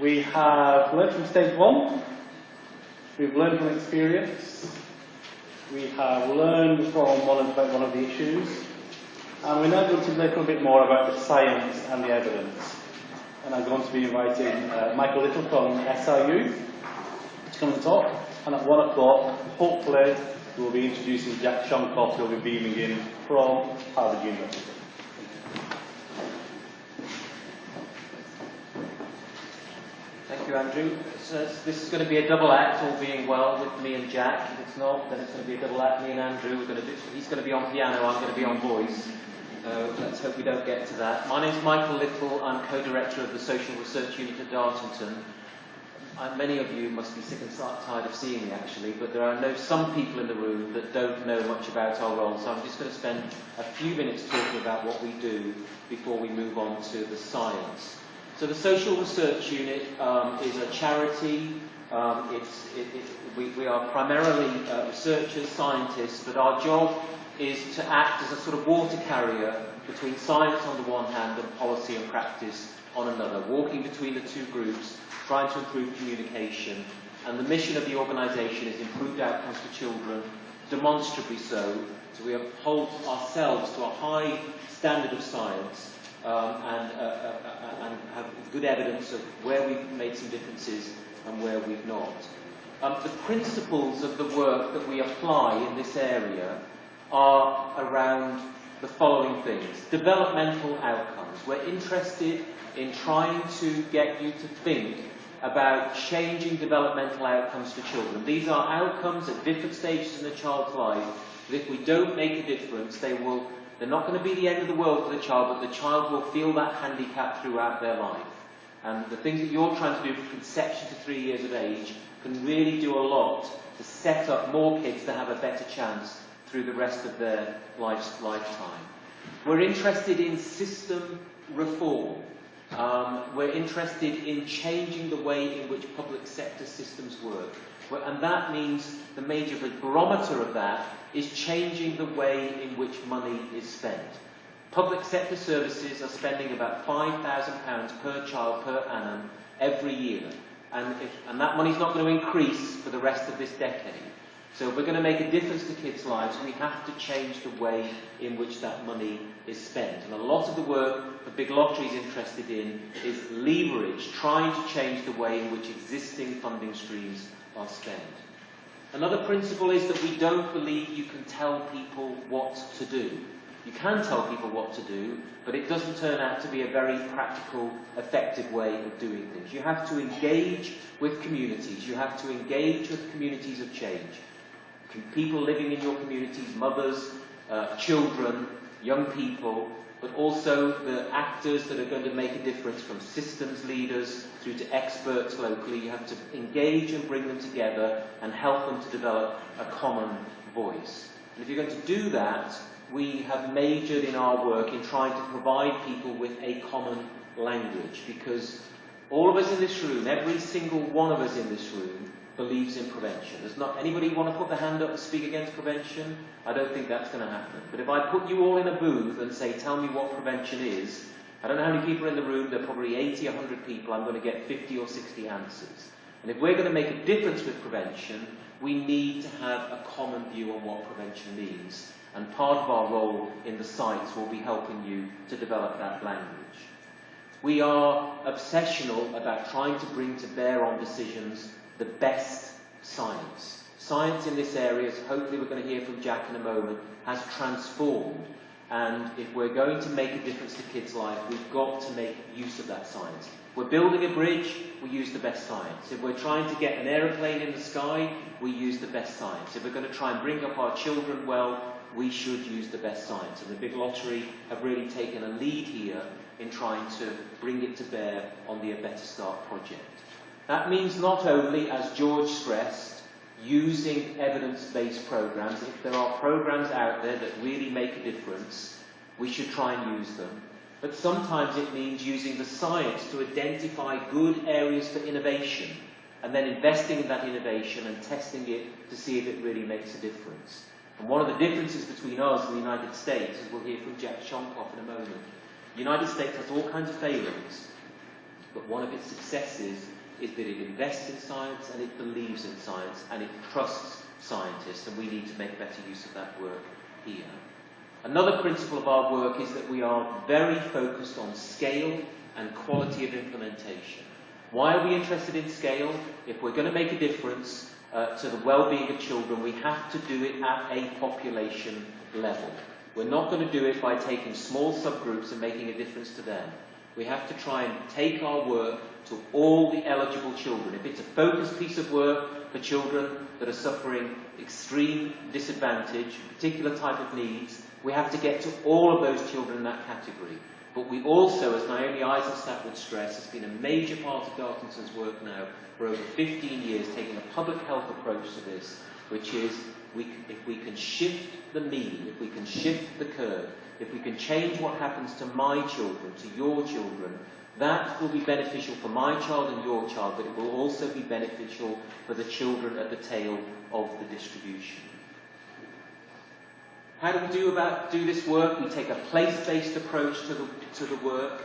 We have learned from stage 1, we've learned from experience, we have learned from one of the issues, and we're now going to learn a little bit more about the science and the evidence. And I'm going to be inviting Michael Little from SRU to come and talk, and at 1 o'clock, hopefully, we'll be introducing Jackshonkoff, who will be beaming in from Harvard University. Thank you, Andrew. So this is going to be a double act, all being well, with me and Jack. If it's not, then it's going to be a double act. Me and Andrew, he's going to be on piano, I'm going to be on voice. Let's hope we don't get to that. My name's Michael Little. I'm co-director of the Social Research Unit at Dartington. Many of you must be sick and tired of seeing me, actually, but there are some people in the room that don't know much about our role, so I'm just going to spend a few minutes talking about what we do before we move on to the science. So the Social Research Unit is a charity. We are primarily researchers, scientists, but our job is to act as a sort of water carrier between science on the one hand and policy and practice on another, walking between the two groups, trying to improve communication. And the mission of the organisation is improved outcomes for children, demonstrably so. So we uphold ourselves to a high standard of science and have good evidence of where we've made some differences and where we've not. The principles of the work that we apply in this area are around the following things. Developmental outcomes. We're interested in trying to get you to think about changing developmental outcomes for children. These are outcomes at different stages in the child's life that if we don't make a difference, they're not going to be the end of the world for the child, but the child will feel that handicap throughout their life. And the things that you're trying to do from conception to 3 years of age can really do a lot to set up more kids to have a better chance through the rest of their lifetime. We're interested in system reform. We're interested in changing the way in which public sector systems work. And that means the major barometer of that is changing the way in which money is spent. Public sector services are spending about £5,000 per child per annum every year. And that money's not going to increase for the rest of this decade. So if we're going to make a difference to kids' lives, we have to change the way in which that money is spent. And a lot of the work that Big Lottery is interested in is leverage, trying to change the way in which existing funding streams are spent. Another principle is that we don't believe you can tell people what to do. You can tell people what to do, but it doesn't turn out to be a very practical, effective way of doing things. You have to engage with communities. You have to engage with communities of change. People living in your communities, mothers, children, young people, but also the actors that are going to make a difference, from systems leaders through to experts locally. You have to engage and bring them together and help them to develop a common voice. And if you're going to do that, we have majored in our work in trying to provide people with a common language, because all of us in this room, every single one of us in this room, believes in prevention. There's not anybody want to put their hand up and speak against prevention? I don't think that's going to happen. But if I put you all in a booth and say, tell me what prevention is, I don't know how many people are in the room, there are probably 80 or 100 people, I'm going to get 50 or 60 answers. And if we're going to make a difference with prevention, we need to have a common view on what prevention means. And part of our role in the sites will be helping you to develop that language. We are obsessional about trying to bring to bear on decisions the best science. Science in this area, as hopefully we're going to hear from Jack in a moment, has transformed. And if we're going to make a difference to kids' life, we've got to make use of that science. We're building a bridge, we use the best science. If we're trying to get an aeroplane in the sky, we use the best science. If we're going to try and bring up our children well, we should use the best science. And the Big Lottery have really taken a lead here in trying to bring it to bear on the A Better Start project. That means not only, as George stressed, using evidence-based programs. If there are programs out there that really make a difference, we should try and use them. But sometimes it means using the science to identify good areas for innovation, and then investing in that innovation and testing it to see if it really makes a difference. And one of the differences between us and the United States, as we'll hear from Jackshonkoff in a moment, the United States has all kinds of failings. but one of its successes is that it invests in science and it believes in science and it trusts scientists, and we need to make better use of that work here. Another principle of our work is that we are very focused on scale and quality of implementation. Why are we interested in scale? If we're going to make a difference to the well-being of children, we have to do it at a population level. We're not going to do it by taking small subgroups and making a difference to them. We have to try and take our work to all the eligible children. If it's a focused piece of work for children that are suffering extreme disadvantage, a particular type of needs, we have to get to all of those children in that category. But we also, as Naomi Eisenstadt would stress, has been a major part of Darkinson's work now for over 15 years, taking a public health approach to this, which is if we can shift the mean, if we can shift the curve, if we can change what happens to my children, to your children, that will be beneficial for my child and your child, but it will also be beneficial for the children at the tail of the distribution. How do we do this work? We take a place-based approach to the work.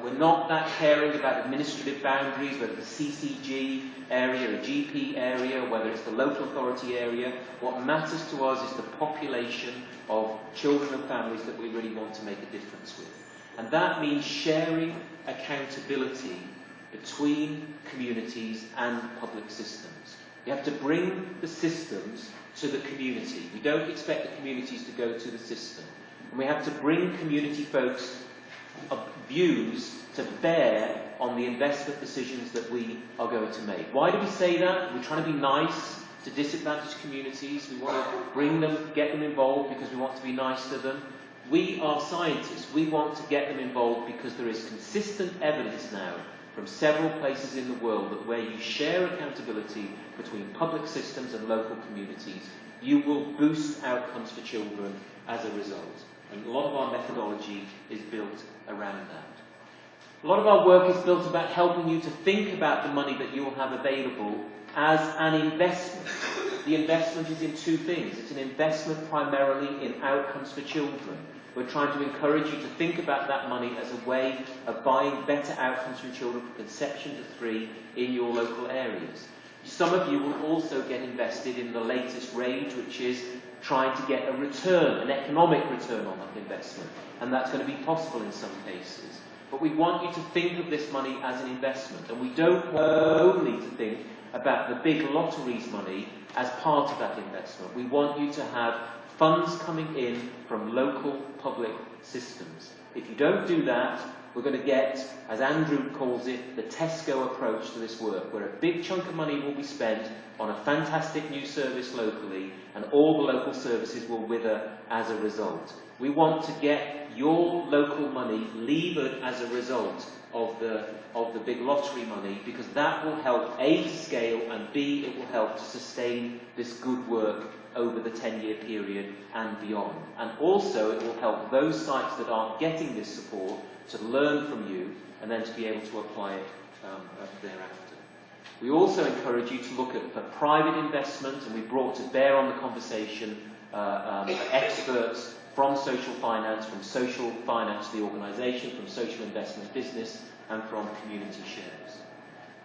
We're not that caring about administrative boundaries, whether it's the CCG area, a GP area, whether it's the local authority area. What matters to us is the population of children and families that we really want to make a difference with. And that means sharing accountability between communities and public systems. You have to bring the systems to the community. We don't expect the communities to go to the system. And we have to bring community folks' views to bear on the investment decisions that we are going to make. Why do we say that? We're trying to be nice to disadvantaged communities. We want to bring them, get them involved because we want to be nice to them. We are scientists. We want to get them involved because there is consistent evidence now from several places in the world that where you share accountability between public systems and local communities, you will boost outcomes for children as a result. And a lot of our methodology is built around that. A lot of our work is built about helping you to think about the money that you'll have available as an investment. The investment is in two things. It's an investment primarily in outcomes for children. We're trying to encourage you to think about that money as a way of buying better outcomes from children from conception to 3 in your local areas. Some of you will also get invested in the latest rage, which is trying to get a return, an economic return on that investment. And that's going to be possible in some cases. But we want you to think of this money as an investment. And we don't want only to think about the big lotteries money as part of that investment. We want you to have funds coming in from local public systems. If you don't do that, we're going to get, as Andrew calls it, the Tesco approach to this work, where a big chunk of money will be spent on a fantastic new service locally, and all the local services will wither as a result. We want to get your local money levered as a result of the big lottery money, because that will help A, to scale, and B, it will help to sustain this good work over the 10-year period and beyond. And also it will help those sites that aren't getting this support to learn from you and then to be able to apply it thereafter. We also encourage you to look at the private investment, and we brought to bear on the conversation experts from social finance, the organisation, from social investment business, and from community shares.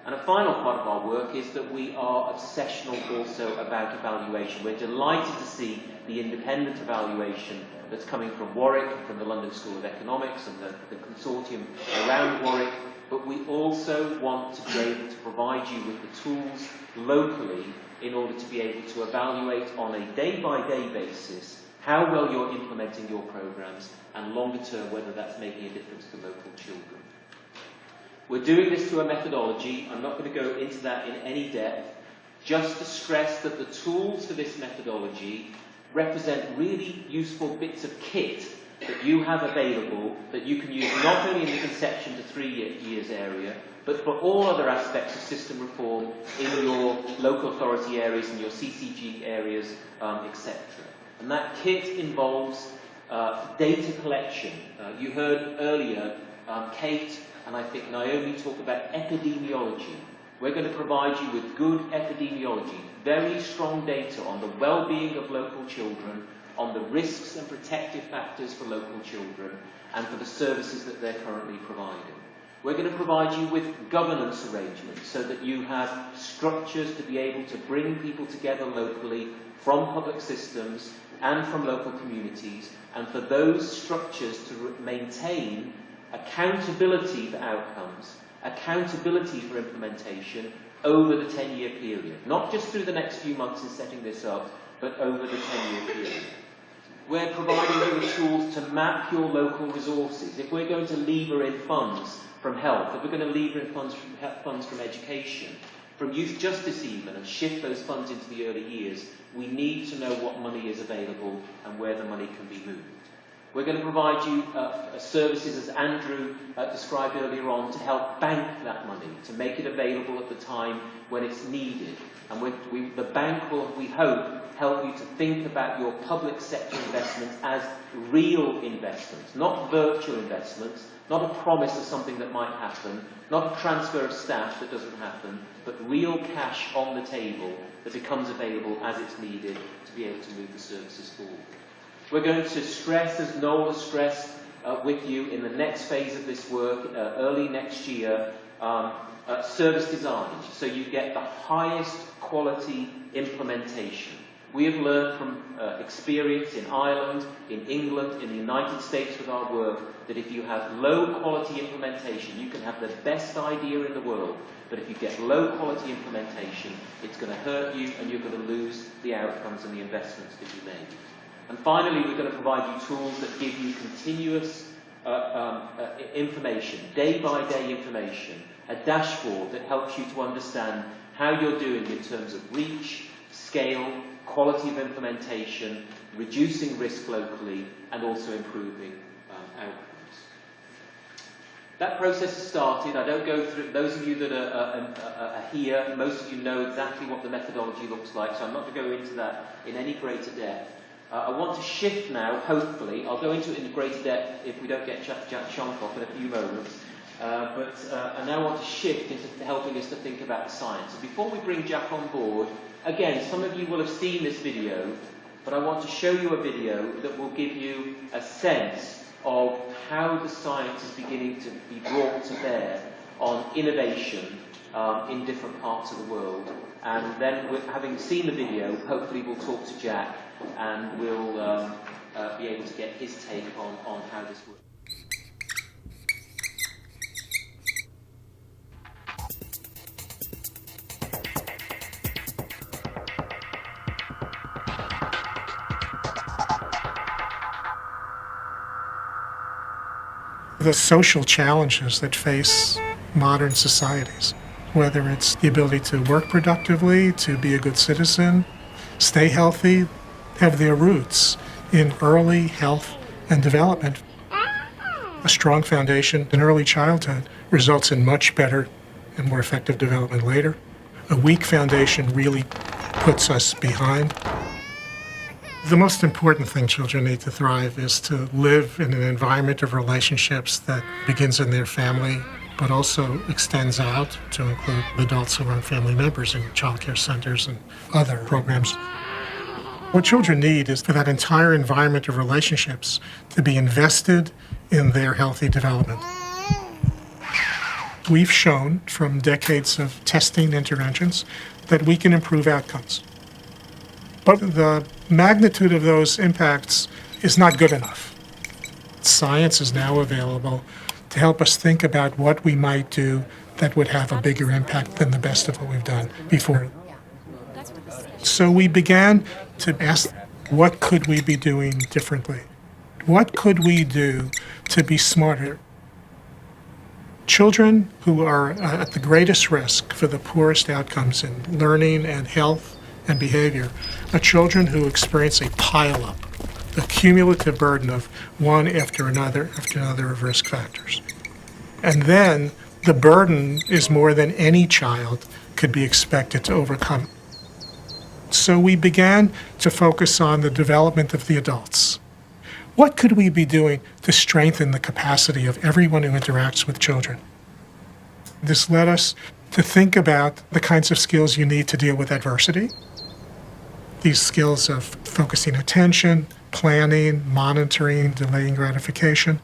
And a final part of our work is that we are obsessional also about evaluation. We're delighted to see the independent evaluation that's coming from Warwick, from the London School of Economics and the consortium around Warwick, but we also want to be able to provide you with the tools locally in order to be able to evaluate on a day-by-day basis how well you're implementing your programs, and longer term whether that's making a difference to local children. We're doing this through a methodology. I'm not going to go into that in any depth, just to stress that the tools for this methodology represent really useful bits of kit that you have available that you can use not only in the conception to 3 years area, but for all other aspects of system reform in your local authority areas and your CCG areas, etc. And that kit involves data collection. You heard earlier Kate and I think Naomi talk about epidemiology. We're going to provide you with good epidemiology, very strong data on the well-being of local children, on the risks and protective factors for local children, and for the services that they're currently providing. We're going to provide you with governance arrangements so that you have structures to be able to bring people together locally from public systems and from local communities, and for those structures to maintain accountability for outcomes, accountability for implementation over the 10-year period. Not just through the next few months in setting this up, but over the 10-year period. We're providing you with tools to map your local resources. If we're going to lever in funds from health, if we're going to lever in funds from education, from youth justice even, and shift those funds into the early years, we need to know what money is available and where the money can be moved. We're going to provide you services, as Andrew described earlier on, to help bank that money, to make it available at the time when it's needed. And the bank will, we hope, help you to think about your public sector investments as real investments, not virtual investments, not a promise of something that might happen, not a transfer of staff that doesn't happen, but real cash on the table that becomes available as it's needed to be able to move the services forward. We're going to stress, as Noel has stressed with you in the next phase of this work, early next year, service design, so you get the highest quality implementation. We have learned from experience in Ireland, in England, in the United States with our work, that if you have low quality implementation, you can have the best idea in the world, but if you get low quality implementation, it's going to hurt you and you're going to lose the outcomes and the investments that you made. And finally, we're going to provide you tools that give you continuous information, day-by-day information, a dashboard that helps you to understand how you're doing in terms of reach, scale, quality of implementation, reducing risk locally, and also improving outcomes. That process has started. I don't go through it. Those of you that are here, most of you know exactly what the methodology looks like, so I'm not going to go into that in any greater depth. I want to shift now, hopefully. I'll go into it in greater depth if we don't get Jackshonkoff in a few moments. But I now want to shift into helping us to think about the science. And before we bring Jack on board, again, some of you will have seen this video, but I want to show you a video that will give you a sense of how the science is beginning to be brought to bear on innovation in different parts of the world. And then, having seen the video, hopefully we'll talk to Jack and we'll be able to get his take on how this works. The social challenges that face modern societies, whether it's the ability to work productively, to be a good citizen, stay healthy, have their roots in early health and development. A strong foundation in early childhood results in much better and more effective development later. A weak foundation really puts us behind. The most important thing children need to thrive is to live in an environment of relationships that begins in their family, but also extends out to include adults who are family members in child care centers and other programs. What children need is for that entire environment of relationships to be invested in their healthy development. We've shown from decades of testing interventions that we can improve outcomes. But the magnitude of those impacts is not good enough. Science is now available to help us think about what we might do that would have a bigger impact than the best of what we've done before. So we began to ask, what could we be doing differently? What could we do to be smarter? Children who are at the greatest risk for the poorest outcomes in learning and health and behavior are children who experience a pile-up, a cumulative burden of one after another of risk factors. And then the burden is more than any child could be expected to overcome. So we began to focus on the development of the adults. What could we be doing to strengthen the capacity of everyone who interacts with children? This led us to think about the kinds of skills you need to deal with adversity. These skills of focusing attention, planning, monitoring, delaying gratification,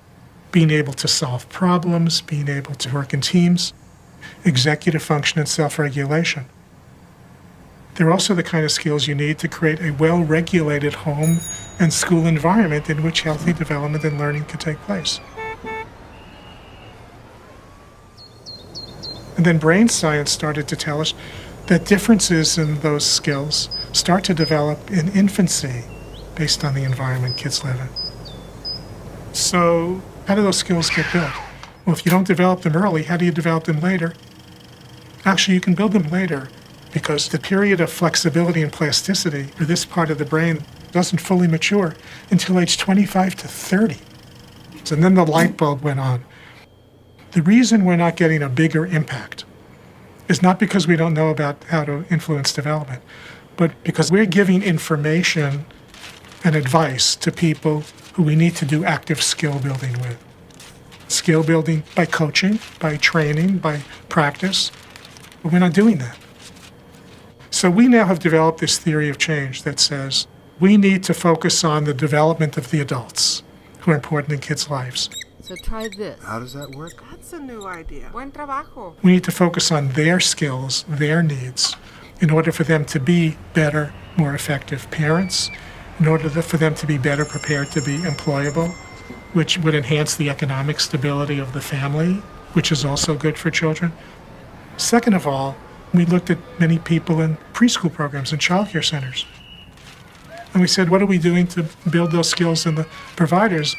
being able to solve problems, being able to work in teams, executive function, and self-regulation. They're also the kind of skills you need to create a well-regulated home and school environment in which healthy development and learning can take place. And then brain science started to tell us that differences in those skills start to develop in infancy based on the environment kids live in. So how do those skills get built? Well, if you don't develop them early, how do you develop them later? Actually, you can build them later because the period of flexibility and plasticity for this part of the brain doesn't fully mature until age 25 to 30. And then the light bulb went on. The reason we're not getting a bigger impact is not because we don't know about how to influence development, but because we're giving information and advice to people who we need to do active skill building with. Skill building by coaching, by training, by practice, but we're not doing that. So we now have developed this theory of change that says we need to focus on the development of the adults who are important in kids' lives. So try this. How does that work? That's a new idea. Buen trabajo. We need to focus on their skills, their needs, in order for them to be better, more effective parents, in order for them to be better prepared to be employable, which would enhance the economic stability of the family, which is also good for children. Second of all, we looked at many people in preschool programs and childcare centers. And we said, what are we doing to build those skills in the providers?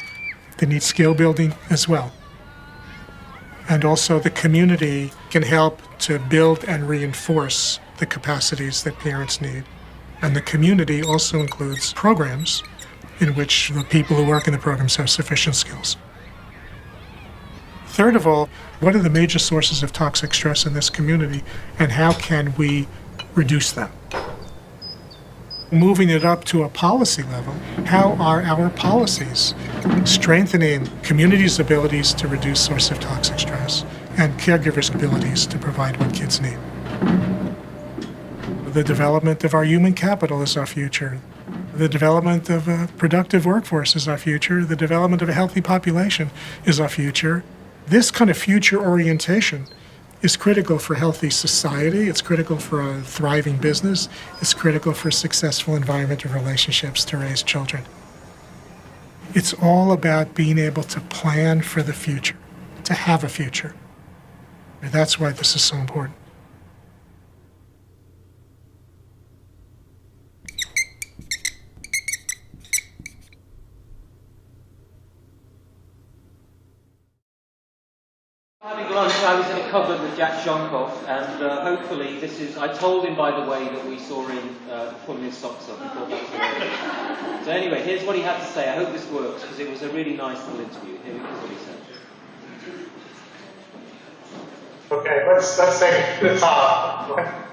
They need skill building as well. And also the community can help to build and reinforce the capacities that parents need. And the community also includes programs in which the people who work in the programs have sufficient skills. Third of all, what are the major sources of toxic stress in this community, and how can we reduce them? Moving it up to a policy level, how are our policies strengthening communities' abilities to reduce sources of toxic stress and caregivers' abilities to provide what kids need? The development of our human capital is our future. The development of a productive workforce is our future. The development of a healthy population is our future. This kind of future orientation is critical for healthy society. It's critical for a thriving business. It's critical for successful environmental relationships to raise children. It's all about being able to plan for the future, to have a future. And that's why this is so important. Having lunch, I was in a cupboard with Jackshonkoff, and hopefully this is. I told him, by the way, that we saw him pulling his socks up. He thought that was hilarious. So anyway, here's what he had to say. I hope this works because it was a really nice little interview. Here is what he said. Okay, let's take the top.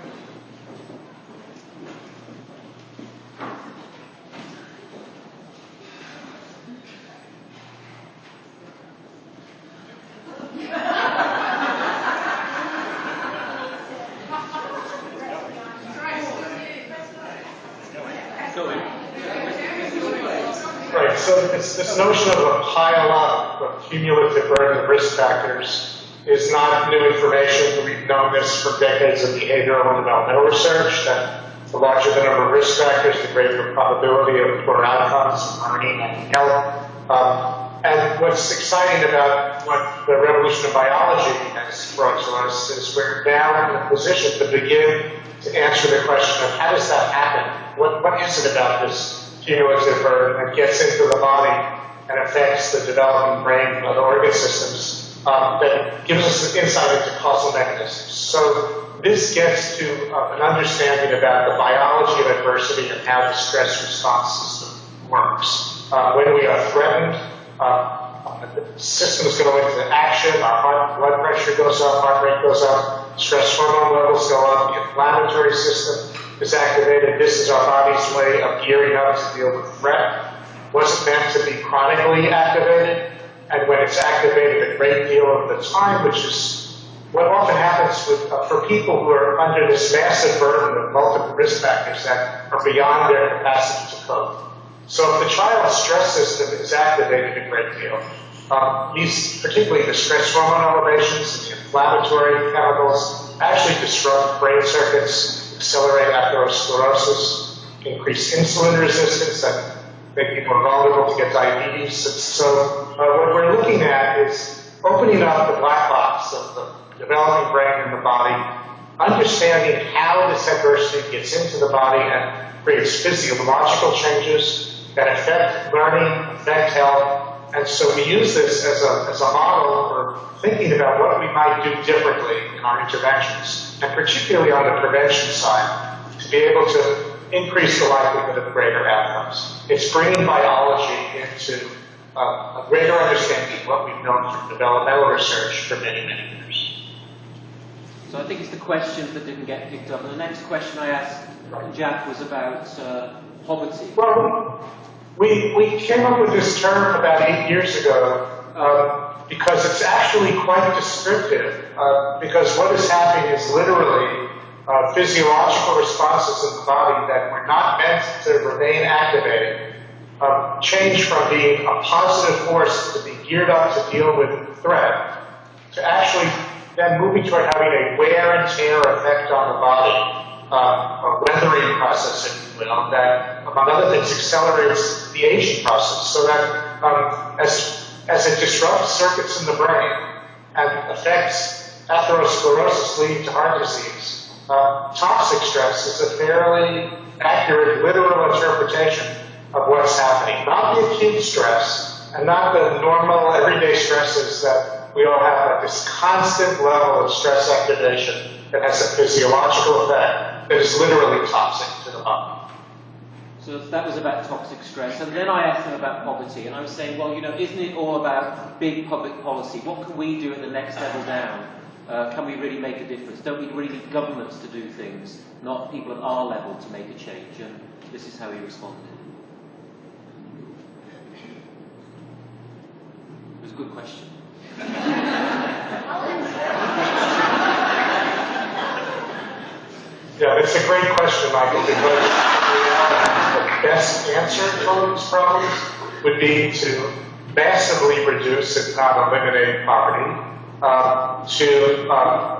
Right, so this notion of a pile up of cumulative burden of risk factors is not new information. We've known this for decades of behavioral and developmental research, that the larger the number of risk factors, the greater the probability of poor outcomes, learning, and health. And what's exciting about what the revolution of biology has brought to us is we're now in a position to begin to answer the question of how does that happen? What is it about this cumulative burden that gets into the body and affects the developing brain and other organ systems that gives us an insight into causal mechanisms. So this gets to an understanding about the biology of adversity and how the stress response system works. When we are threatened, the systems go into action, our blood pressure goes up, heart rate goes up, stress hormone levels go up, the inflammatory system is activated. This is our body's way of gearing up to deal with threat. Wasn't meant to be chronically activated, and when it's activated a great deal of the time, which is what often happens with, for people who are under this massive burden of multiple risk factors that are beyond their capacity to cope. So if the child's stress system is activated a great deal, These, particularly the stress hormone elevations and the inflammatory chemicals, actually disrupt brain circuits, accelerate atherosclerosis, increase insulin resistance that make people vulnerable to get diabetes. So what we're looking at is opening up the black box of the developing brain and the body, understanding how this adversity gets into the body and creates physiological changes that affect learning, affect health. And so we use this as a model for thinking about what we might do differently in our interventions, and particularly on the prevention side, to be able to increase the likelihood of greater outcomes. It's bringing biology into a greater understanding of what we've known from developmental research for many, many years. So I think it's the questions that didn't get picked up. And the next question I asked Jack was about poverty. Well, we came up with this term about 8 years ago because it's actually quite descriptive. Because what is happening is literally physiological responses in the body that were not meant to remain activated change from being a positive force to be geared up to deal with threat to actually then moving toward having a wear and tear effect on the body, a weathering process, if you will, that, among other things, accelerates the aging process. So that as it disrupts circuits in the brain and affects atherosclerosis leading to heart disease, toxic stress is a fairly accurate, literal interpretation of what's happening. Not the acute stress and not the normal, everyday stresses that we all have, but this constant level of stress activation that has a physiological effect that is literally toxic to the body. So that was about toxic stress. And then I asked him about poverty, and I was saying, well, isn't it all about big public policy? What can we do at the next level down? Can we really make a difference? Don't we really need governments to do things, not people at our level to make a change? And this is how he responded. It was a good question. Yeah, that's a great question, Michael, because the best answer to all these problems would be to massively reduce, if not eliminate, poverty, to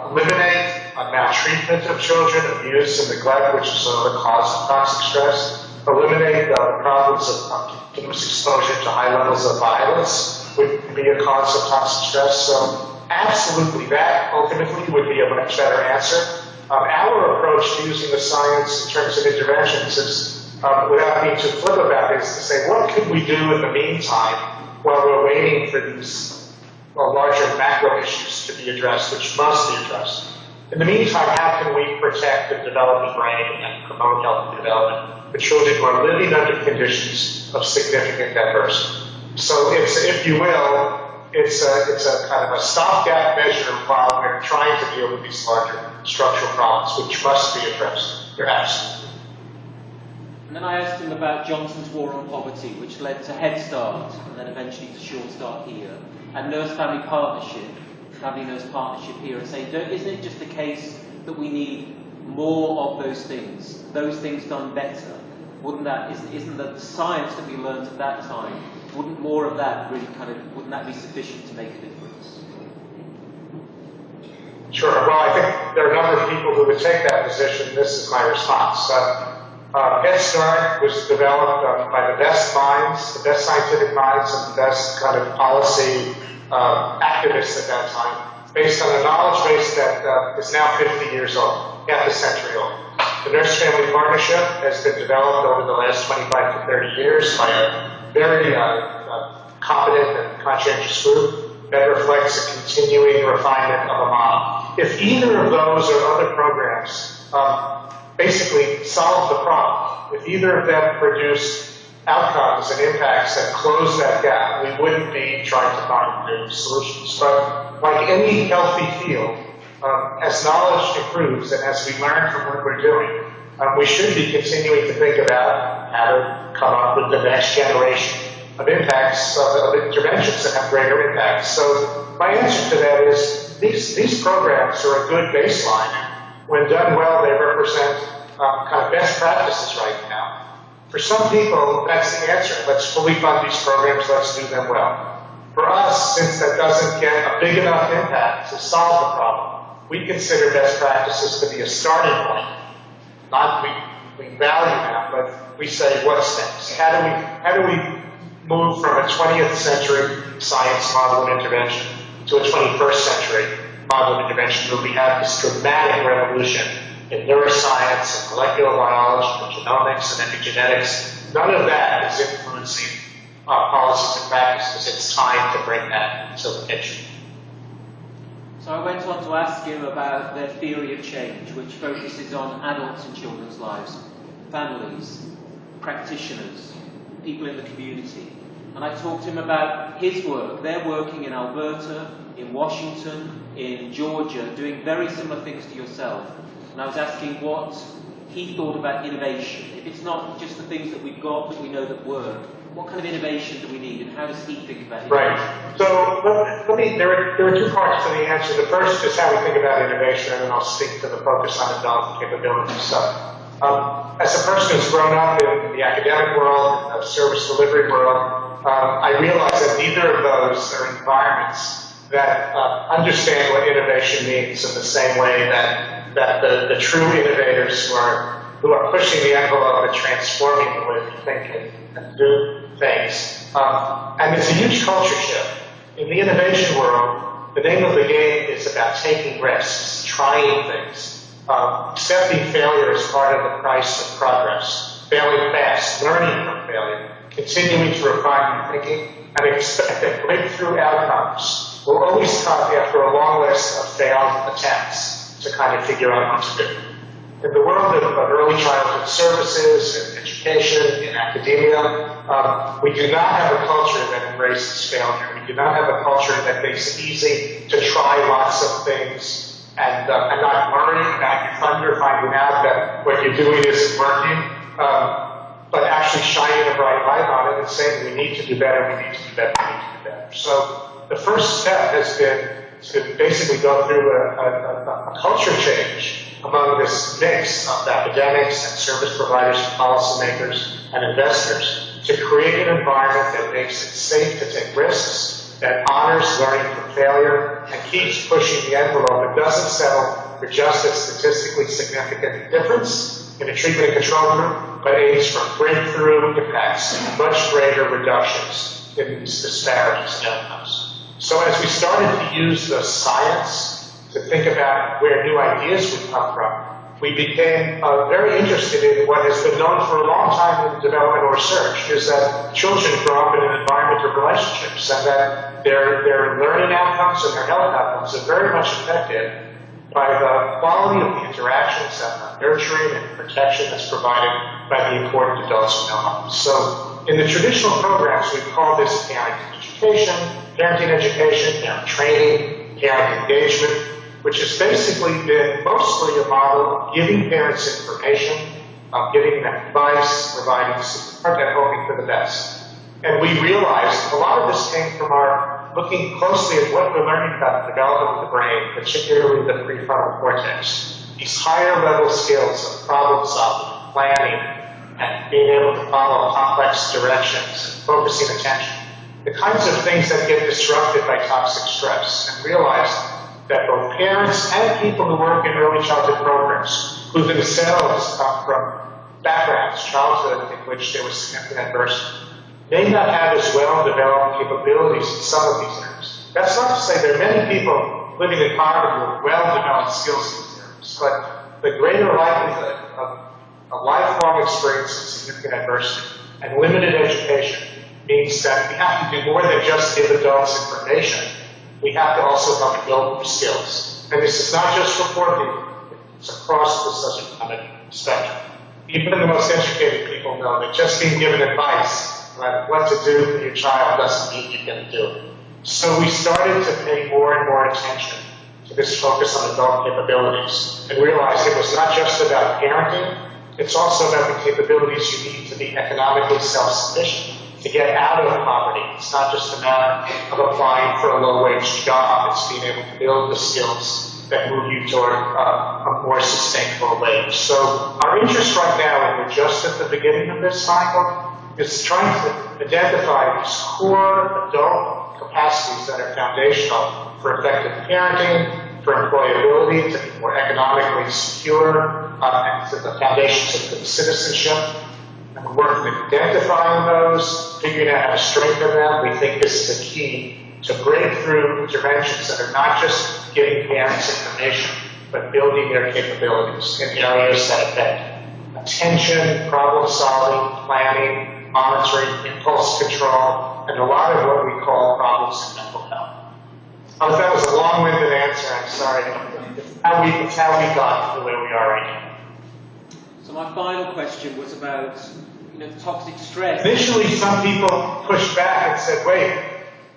eliminate maltreatment of children, abuse and neglect, which is the cause of toxic stress, eliminate the problems of continuous exposure to high levels of violence would be a cause of toxic stress. So absolutely, that ultimately would be a much better answer. Our approach to using the science in terms of interventions is, without being too flip about it, is to say, what could we do in the meantime while we're waiting for these larger macro issues to be addressed, which must be addressed. In the meantime, how can we protect the developing brain and promote healthy development for children who are living under conditions of significant adversity? So it's, if you will, it's a kind of a stopgap measure while we're trying to deal with these larger structural problems, which must be addressed. You're absolutely. And then I asked him about Johnson's War on Poverty, which led to Head Start, and then eventually to Short Start here, and Nurse-Family Partnership, Family Nurse Partnership here, and saying, isn't it just the case that we need more of those things done better? Isn't that the science that we learned at that time, wouldn't more of that really wouldn't that be sufficient to make a difference? Sure. Well, I think there are a number of people who would take that position. This is my response. Head Start was developed by the best minds, the best scientific minds, and the best kind of policy activists at that time, based on a knowledge base that is now 50 years old, half a century old. The Nurse Family Partnership has been developed over the last 25 to 30 years by a very competent and conscientious group that reflects a continuing refinement of a model. If either of those or other programs basically solve the problem, if either of them produce outcomes and impacts that close that gap, we wouldn't be trying to find new solutions. But like any healthy field, as knowledge improves and as we learn from what we're doing, we should be continuing to think about how to come up with the next generation of impacts, of interventions that have greater impacts. So my answer to that is these programs are a good baseline. When done well, they represent kind of best practices right now. For some people, that's the answer. Let's fully fund these programs, let's do them well. For us, since that doesn't get a big enough impact to solve the problem, we consider best practices to be a starting point. Not we value them, but we say what's next. How do we move from a 20th century science model of intervention to a 21st century model of intervention where we have this dramatic revolution in neuroscience and molecular biology and genomics and epigenetics? None of that is influencing our policies and practices. It's time to bring that to attention. So I went on to ask him about their theory of change, which focuses on adults in children's lives, families, practitioners, people in the community. And I talked to him about his work. They're working in Alberta, in Washington, in Georgia, doing very similar things to yourself. And I was asking what he thought about innovation. If it's not just the things that we've got that we know that work, what kind of innovation do we need, and how does he think about innovation? Right. So there are two parts to the answer. The first is how we think about innovation, and then I'll speak to the focus on adult capabilities. So, as a person who's grown up in the academic world, in the service delivery world, I realize that neither of those are environments that understand what innovation means in the same way that the true innovators who are pushing the envelope and transforming the way we think and do things. And it's a huge culture shift. In the innovation world, the name of the game is about taking risks, trying things, accepting failure as part of the price of progress, failing fast, learning from failure, continuing to refine your thinking, and expect that breakthrough outcomes will always come after a long list of failed attempts to kind of figure out what to do. In the world of early childhood services and education, in academia, we do not have a culture that embraces failure. We do not have a culture that makes it easy to try lots of things and not worry about your thunder, finding out that what you're doing isn't working, but actually shining a bright light on it and saying we need to do better, we need to do better, we need to do better. So the first step has been to basically go through a culture change among this mix of academics and service providers and policymakers and investors to create an environment that makes it safe to take risks, that honors learning from failure, and keeps pushing the envelope. It doesn't settle for just a statistically significant difference in a treatment and control group, but aims for breakthrough impacts and much greater reductions in these disparities in outcomes. So as we started to use the science to think about where new ideas would come from, we became very interested in what has been known for a long time in developmental research, is that children grow up in an environment of relationships and that their learning outcomes and their health outcomes are very much affected by the quality of the interactions and the nurturing and protection that's provided by the important adults in their homes. So in the traditional programs, we call this parenting education, parent training, parent engagement, which has basically been mostly a model of giving parents information, of giving them advice, providing support, and hoping for the best. And we realized a lot of this came from our looking closely at what we're learning about the development of the brain, particularly the prefrontal cortex. These higher level skills of problem solving, planning, and being able to follow complex directions and focusing attention. The kinds of things that get disrupted by toxic stress, and realized that both parents and people who work in early childhood programs, who themselves come from backgrounds, childhood in which there was significant adversity, may not have as well developed capabilities in some of these areas. That's not to say there are many people living in poverty with well-developed skills in these areas, but the greater likelihood of a lifelong experience of significant adversity and limited education means that we have to do more than just give adults information. We have to also help build new skills. And this is not just for poor people, it's across the socioeconomic spectrum. Even the most educated people know that just being given advice about what to do for your child doesn't mean you're going to do it. So we started to pay more and more attention to this focus on adult capabilities and realized it was not just about parenting, it's also about the capabilities you need to be economically self-sufficient, to get out of poverty. It's not just a matter of applying for a low-wage job. It's being able to build the skills that move you toward a more sustainable wage. So our interest right now, and we're just at the beginning of this cycle, is trying to identify these core adult capacities that are foundational for effective parenting, for employability, to be more economically secure, and to the foundations of good citizenship. And we're working at identifying those, figuring out how to strengthen them. We think this is a key to breakthrough interventions that are not just giving parents information, but building their capabilities in areas that affect attention, problem solving, planning, monitoring, impulse control, and a lot of what we call problems in mental health. That was a long-winded answer, I'm sorry. It's how we got to where we are right now. So my final question was about toxic stress. Initially, some people pushed back and said, wait,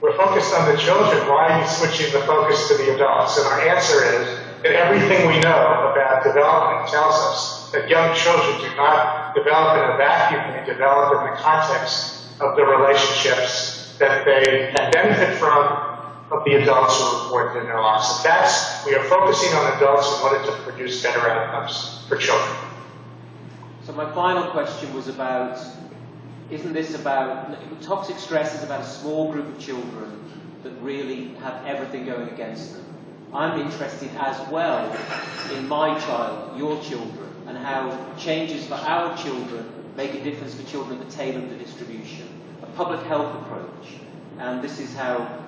we're focused on the children. Why are you switching the focus to the adults? And our answer is that everything we know about development tells us that young children do not develop in a vacuum. They develop in the context of the relationships that they can benefit from of the adults who report in their lives. And we are focusing on adults in order to produce better outcomes for children. So my final question was about, toxic stress is about a small group of children that really have everything going against them. I'm interested as well in my child, your children, and how changes for our children make a difference for children at the tail of the distribution. A public health approach. And this is how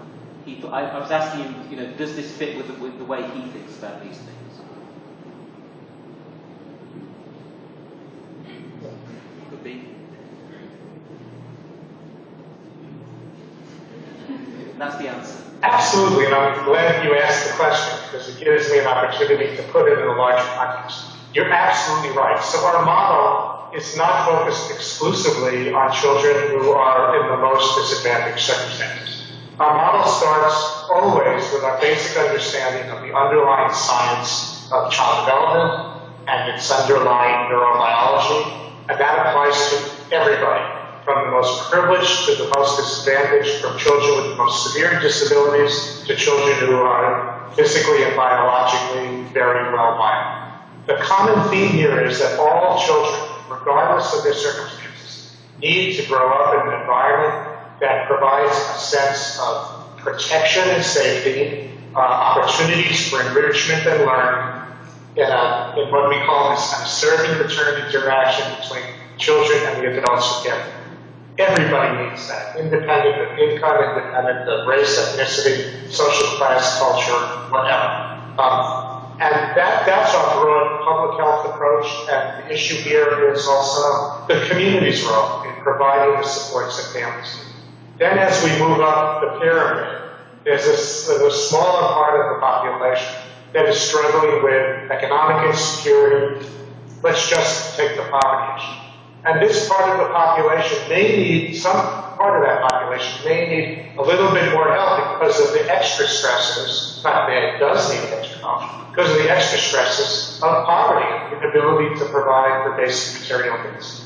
I was asking him, does this fit with the way he thinks about these things? Could be. That's the answer. Absolutely, and I'm glad you asked the question because it gives me an opportunity to put it in a larger context. You're absolutely right. So our model is not focused exclusively on children who are in the most disadvantaged circumstances. Our model starts always with our basic understanding of the underlying science of child development and its underlying neurobiology, and that applies to everybody, from the most privileged to the most disadvantaged, from children with the most severe disabilities to children who are physically and biologically very well viable. The common theme here is that all children, regardless of their circumstances, need to grow up in an environment that provides a sense of protection and safety, opportunities for enrichment and learning, in what we call this servant-return interaction between children and the adults who care for them. Everybody needs that, independent of income, independent of race, ethnicity, social class, culture, whatever. And that's our broad public health approach, and the issue here is also the community's role in providing the supports that families need. Then as we move up the pyramid, there's a smaller part of the population that is struggling with economic insecurity. Let's just take the poverty issue. And this part of the population some part of that population may need a little bit more help because of the extra stresses, not that it does need extra help, because of the extra stresses of poverty and the inability to provide the basic material needs.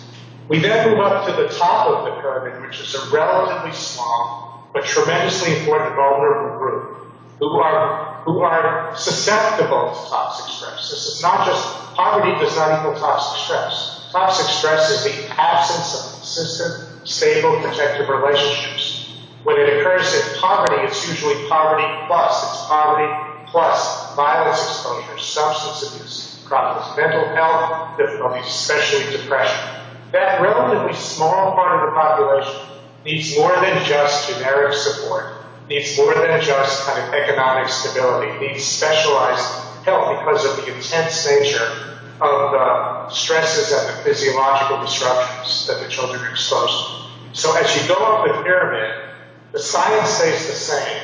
We then move up to the top of the pyramid, which is a relatively small but tremendously important vulnerable group who are susceptible to toxic stress. This is not just, poverty does not equal toxic stress. Toxic stress is the absence of consistent, stable, protective relationships. When it occurs in poverty, it's usually poverty plus. It's poverty plus violence exposure, substance abuse, problems, mental health difficulties, especially depression. That relatively small part of the population needs more than just generic support, needs more than just kind of economic stability, needs specialized help because of the intense nature of the stresses and the physiological disruptions that the children are exposed to. So as you go up the pyramid, the science stays the same.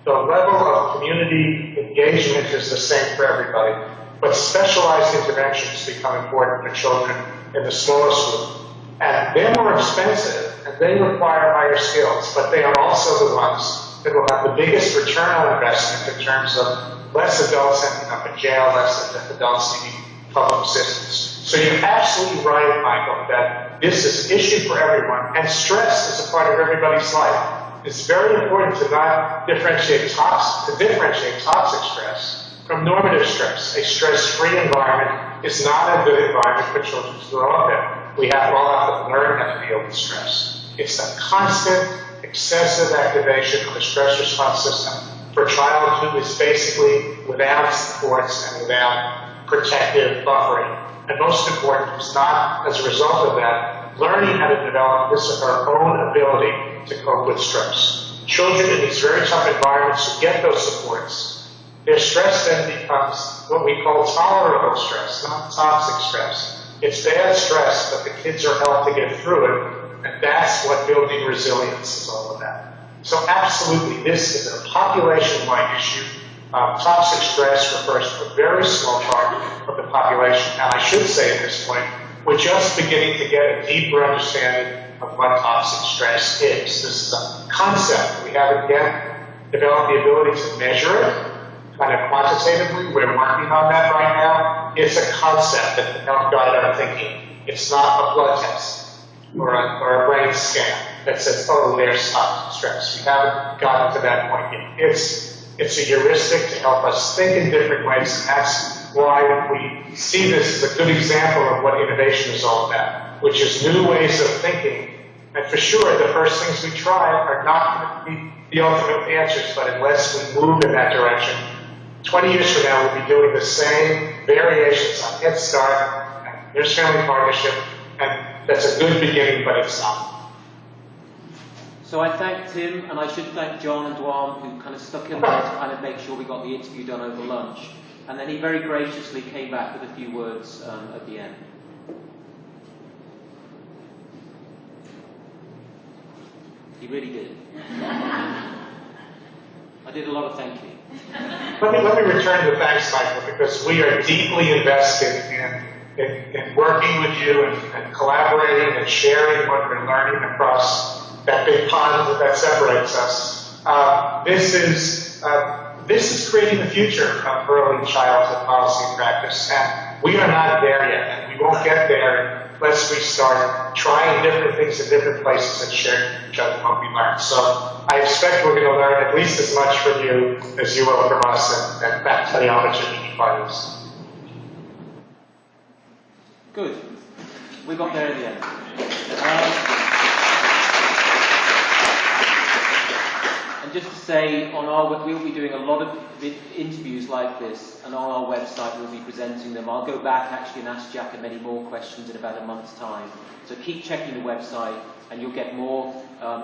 The level of community engagement is the same for everybody, but specialized interventions become important for children in the smallest group. And they're more expensive, and they require higher skills, but they are also the ones that will have the biggest return on investment in terms of less adults ending up in jail, less adults needing public assistance. So you're absolutely right, Michael, that this is an issue for everyone, and stress is a part of everybody's life. It's very important to not differentiate toxic stress from normative stress. A stress-free environment is not a good environment for children to grow up in. We all have to learn how to deal with stress. It's a constant excessive activation of the stress response system for a child who is basically without supports and without protective buffering. And most important, who's not, as a result of that, learning how to develop this with our own ability to cope with stress. Children in these very tough environments who get those supports, their stress then becomes what we call tolerable stress, not toxic stress. It's bad stress, but the kids are helped to get through it, and that's what building resilience is all about. So absolutely, this is a population-wide issue. Toxic stress refers to a very small part of the population, and I should say at this point, we're just beginning to get a deeper understanding of what toxic stress is. This is a concept. We haven't yet developed the ability to measure it kind of quantitatively. We're working on that right now. It's a concept that can help guide our thinking. It's not a blood test or a brain scan that says, oh, there's toxic stress. We haven't gotten to that point yet. It's a heuristic to help us think in different ways, and that's why we see this as a good example of what innovation is all about, which is new ways of thinking. And for sure, the first things we try are not going to be the ultimate answers, but unless we move in that direction, 20 years from now, we'll be doing the same variations on Head Start and Nurse Family Partnership, and that's a good beginning, but it's not. So I thank Tim, and I should thank John and Dwam, who kind of stuck in there to kind of make sure we got the interview done over lunch. And then he very graciously came back with a few words at the end. He really did. I did a lot of thank you. Let me return to thanks, Michael, because we are deeply invested in working with you and collaborating and sharing what we're learning across that big pond that separates us. This is creating the future of early childhood policy and practice, and we are not there yet, and we won't get there unless we start trying different things in different places and sharing with each other what we learn. So I expect we're going to learn at least as much from you as you will from us, and that's the opportunity to be part of this. Good. We got there in the end. And just to say, we'll be doing a lot of interviews like this, and on our website we'll be presenting them. I'll go back actually and ask Jack many more questions in about a month's time. So keep checking the website, and you'll get more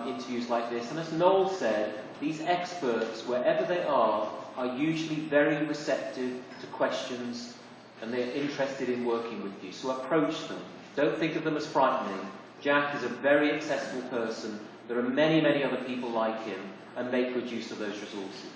interviews like this. And as Noel said, these experts, wherever they are usually very receptive to questions, and they're interested in working with you. So approach them. Don't think of them as frightening. Jack is a very accessible person. There are many, many other people like him, and make good use of those resources.